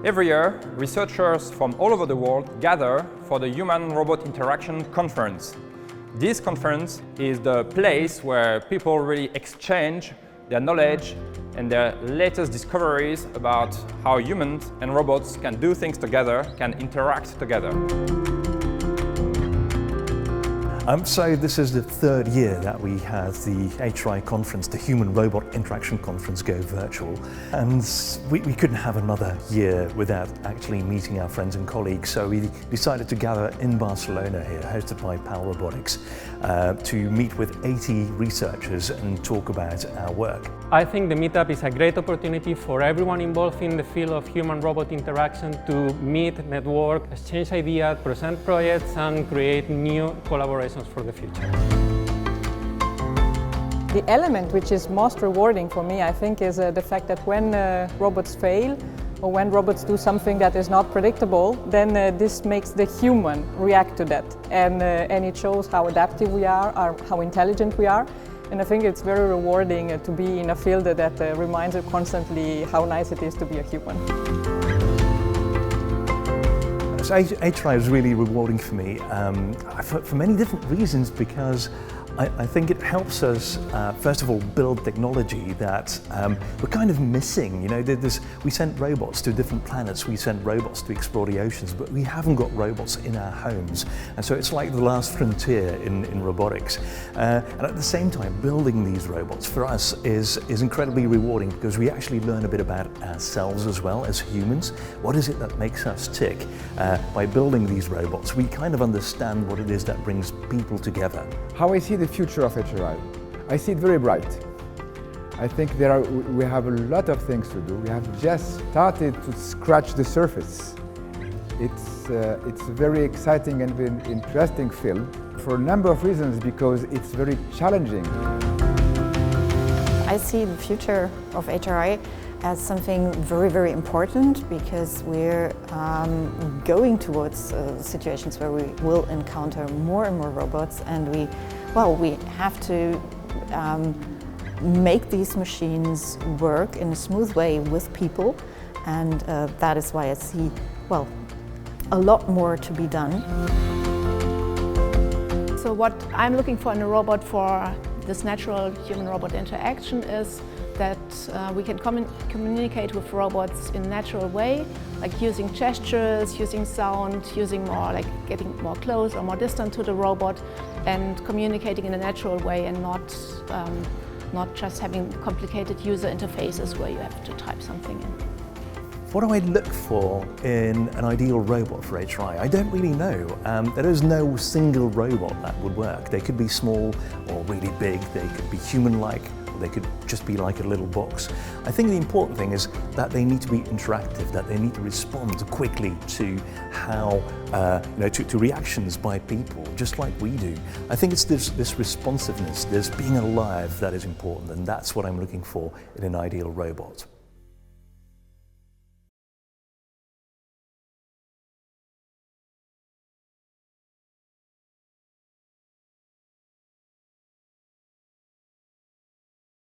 Every year, researchers from all over the world gather for the Human-Robot Interaction Conference. This conference is the place where people really exchange their knowledge and their latest discoveries about how humans and robots can do things together, can interact together. So this is the third year that we had the HRI conference, the Human-Robot Interaction Conference, go virtual. And we couldn't have another year without actually meeting our friends and colleagues. So we decided to gather in Barcelona here, hosted by Robotics, to meet with 80 researchers and talk about our work. I think the meetup is a great opportunity for everyone involved in the field of human-robot interaction to meet, network, exchange ideas, present projects, and create new collaborations for the future. The element which is most rewarding for me, I think, is the fact that when robots fail or when robots do something that is not predictable, then this makes the human react to that. And it shows how adaptive we are, how intelligent we are. And I think it's very rewarding to be in a field that reminds you constantly how nice it is to be a human. So HRI is really rewarding for me for many different reasons, because I think it helps us, first of all, build technology that we're kind of missing. You know, we sent robots to different planets, we sent robots to explore the oceans, but we haven't got robots in our homes. And so it's like the last frontier in robotics. And at the same time, building these robots for us is incredibly rewarding, because we actually learn a bit about ourselves as well as humans. What is it that makes us tick? By building these robots, we kind of understand what it is that brings people together. How I see the future of HRI, I see it very bright. I think we have a lot of things to do. We have just started to scratch the surface. It's a very exciting and interesting field for a number of reasons, because it's very challenging. I see the future of HRI as something very, very important, because we're going towards situations where we will encounter more and more robots, and we have to make these machines work in a smooth way with people, and that is why I see, a lot more to be done. So what I'm looking for in a robot for this natural human-robot interaction is that we can communicate with robots in a natural way, like using gestures, using sound, using getting more close or more distant to the robot, and communicating in a natural way, and not just having complicated user interfaces where you have to type something in. What do I look for in an ideal robot for HRI? I don't really know. There is no single robot that would work. They could be small or really big, they could be human-like, or they could just be like a little box. I think the important thing is that they need to be interactive, that they need to respond quickly to how, to reactions by people, just like we do. I think it's this responsiveness, this being alive, that is important, and that's what I'm looking for in an ideal robot.